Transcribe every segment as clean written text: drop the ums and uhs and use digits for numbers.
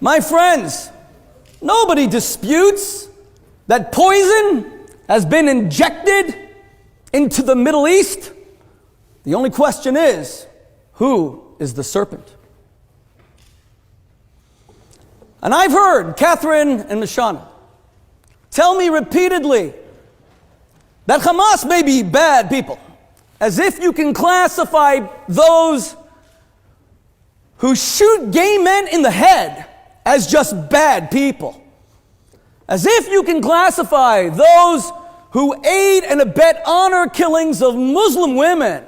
My friends, nobody disputes that poison has been injected into the Middle East. The only question is, who is the serpent? And I've heard Catherine and Mishana tell me repeatedly that Hamas may be bad people, as if you can classify those who shoot gay men in the head as just bad people. As if you can classify those who aid and abet honor killings of Muslim women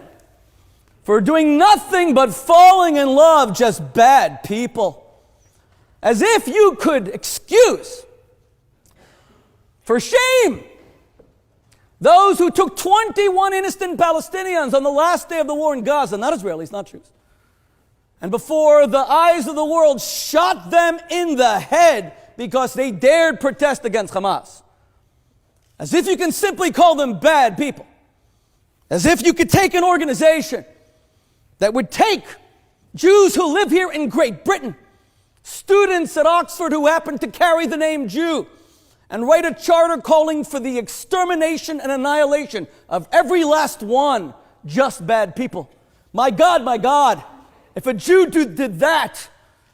for doing nothing but falling in love just bad people. As if you could excuse, for shame, those who took 21 innocent Palestinians on the last day of the war in Gaza, not Israelis, not Jews, and before the eyes of the world shot them in the head because they dared protest against Hamas. As if you can simply call them bad people. As if you could take an organization that would take Jews who live here in Great Britain, students at Oxford who happen to carry the name Jew, and write a charter calling for the extermination and annihilation of every last one, just bad people. My God, if a Jew did that,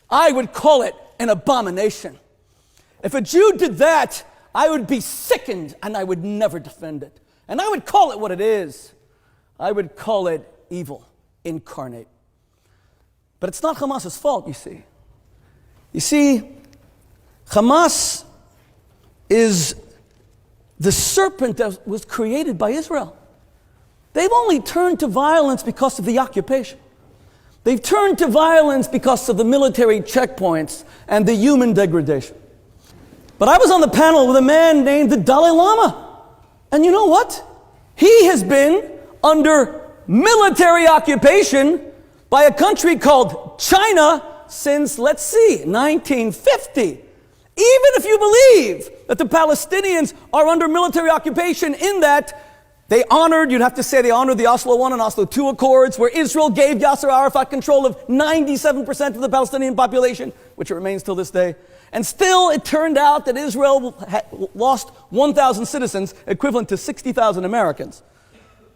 I would call it an abomination. If a Jew did that, I would be sickened and I would never defend it. And I would call it what it is. I would call it evil incarnate. But it's not Hamas's fault, you see. You see, Hamas is the serpent that was created by Israel. They've only turned to violence because of the occupation. They've turned to violence because of the military checkpoints and the human degradation. But I was on the panel with a man named the Dalai Lama. And you know what? He has been under military occupation by a country called China since, 1950. Even if you believe that the Palestinians are under military occupation, in that they honored the Oslo I and Oslo II Accords, where Israel gave Yasser Arafat control of 97% of the Palestinian population, which it remains till this day. And still, it turned out that Israel lost 1,000 citizens, equivalent to 60,000 Americans,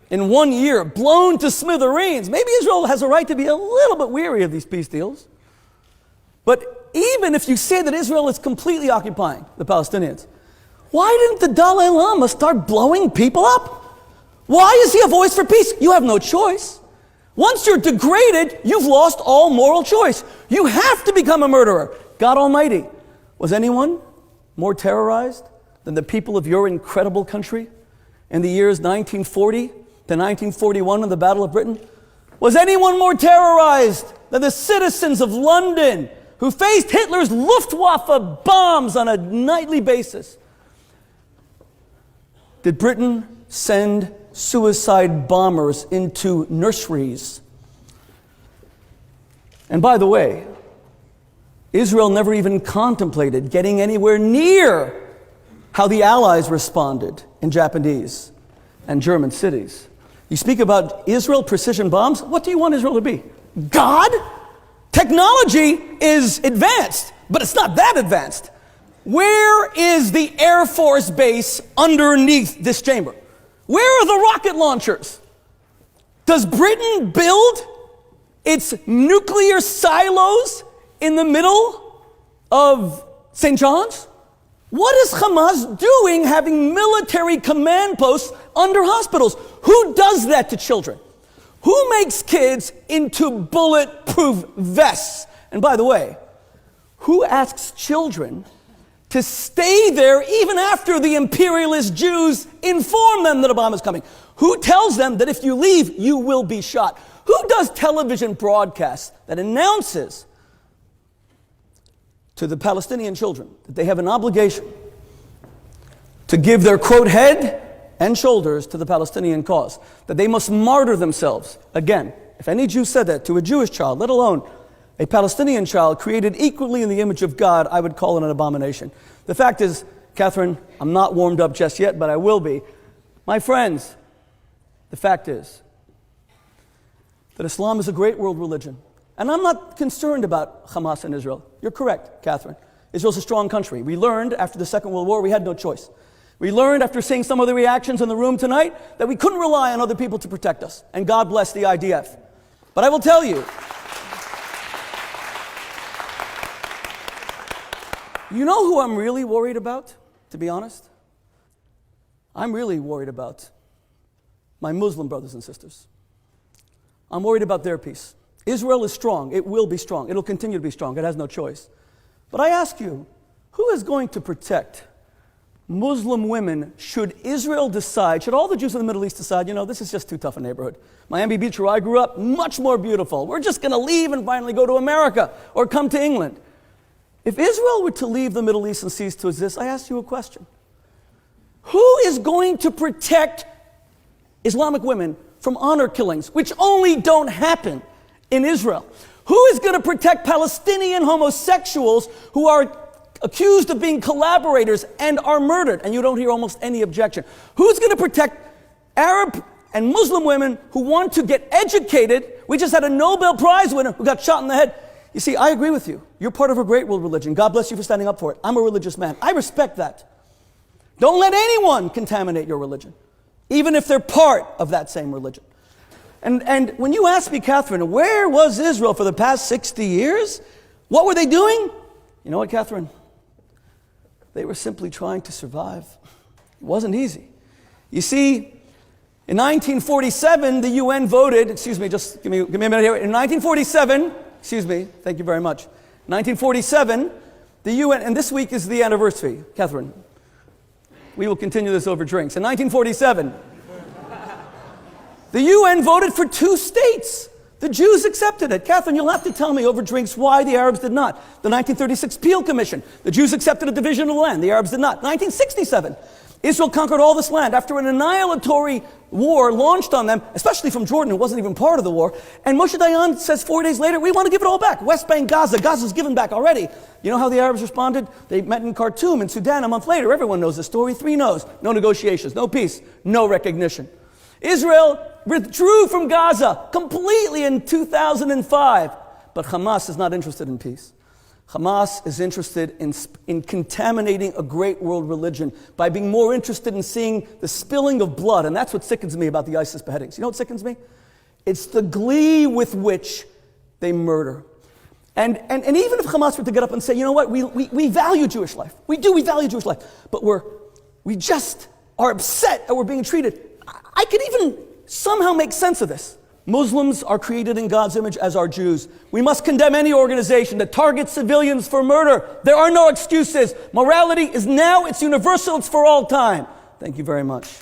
in 1 year, blown to smithereens. Maybe Israel has a right to be a little bit weary of these peace deals. But even if you say that Israel is completely occupying the Palestinians, why didn't the Dalai Lama start blowing people up? Why is he a voice for peace? You have no choice. Once you're degraded, you've lost all moral choice. You have to become a murderer. God Almighty, was anyone more terrorized than the people of your incredible country in the years 1940 to 1941 in the Battle of Britain? Was anyone more terrorized than the citizens of London who faced Hitler's Luftwaffe bombs on a nightly basis? Did Britain send suicide bombers into nurseries? And by the way, Israel never even contemplated getting anywhere near how the Allies responded in Japanese and German cities. You speak about Israel precision bombs. What do you want Israel to be? God? Technology is advanced, but it's not that advanced. Where is the Air Force base underneath this chamber? Where are the rocket launchers? Does Britain build its nuclear silos in the middle of St. John's? What is Hamas doing having military command posts under hospitals? Who does that to children? Who makes kids into bulletproof vests? And by the way, who asks children to stay there even after the imperialist Jews inform them that a bomb is coming? Who tells them that if you leave, you will be shot? Who does television broadcasts that announces to the Palestinian children that they have an obligation to give their, quote, head and shoulders to the Palestinian cause, that they must martyr themselves? Again, if any Jew said that to a Jewish child, let alone a Palestinian child created equally in the image of God, I would call it an abomination. The fact is, Catherine, I'm not warmed up just yet, but I will be. My friends, the fact is that Islam is a great world religion. And I'm not concerned about Hamas and Israel. You're correct, Catherine. Israel's a strong country. We learned after the Second World War we had no choice. We learned after seeing some of the reactions in the room tonight that we couldn't rely on other people to protect us. And God bless the IDF. But I will tell you, you know who I'm really worried about, to be honest? I'm really worried about my Muslim brothers and sisters. I'm worried about their peace. Israel is strong. It will be strong. It'll continue to be strong. It has no choice. But I ask you, who is going to protect Muslim women should Israel decide, should all the Jews in the Middle East decide, this is just too tough a neighborhood. Miami Beach, where I grew up, much more beautiful. We're just going to leave and finally go to America or come to England. If Israel were to leave the Middle East and cease to exist, I ask you a question. Who is going to protect Islamic women from honor killings, which only don't happen in Israel? Who is going to protect Palestinian homosexuals who are accused of being collaborators and are murdered? And you don't hear almost any objection. Who's going to protect Arab and Muslim women who want to get educated? We just had a Nobel Prize winner who got shot in the head. You see, I agree with you. You're part of a great world religion. God bless you for standing up for it. I'm a religious man. I respect that. Don't let anyone contaminate your religion, even if they're part of that same religion. And when you ask me, Catherine, where was Israel for the past 60 years? What were they doing? You know what, Catherine? They were simply trying to survive. It wasn't easy. You see, in 1947, the UN voted, just give me a minute here. In 1947, thank you very much. 1947, the UN, and this week is the anniversary, Catherine. We will continue this over drinks. In 1947, the UN voted for 2 states. The Jews accepted it. Catherine, you'll have to tell me over drinks why the Arabs did not. The 1936 Peel Commission. The Jews accepted a division of the land. The Arabs did not. 1967. Israel conquered all this land after an annihilatory war launched on them, especially from Jordan, who wasn't even part of the war. And Moshe Dayan says 4 days later, we want to give it all back. West Bank, Gaza. Gaza's given back already. You know how the Arabs responded? They met in Khartoum in Sudan a month later. Everyone knows the story. 3 no's. No negotiations. No peace. No recognition. Israel withdrew from Gaza completely in 2005. But Hamas is not interested in peace. Hamas is interested in contaminating a great world religion by being more interested in seeing the spilling of blood. And that's what sickens me about the ISIS beheadings. You know what sickens me? It's the glee with which they murder. And even if Hamas were to get up and say, you know what, we value Jewish life. We value Jewish life. But we just are upset that we're being treated. I could even somehow make sense of this. Muslims are created in God's image, as are Jews. We must condemn any organization that targets civilians for murder. There are no excuses. Morality is now, it's universal, it's for all time. Thank you very much.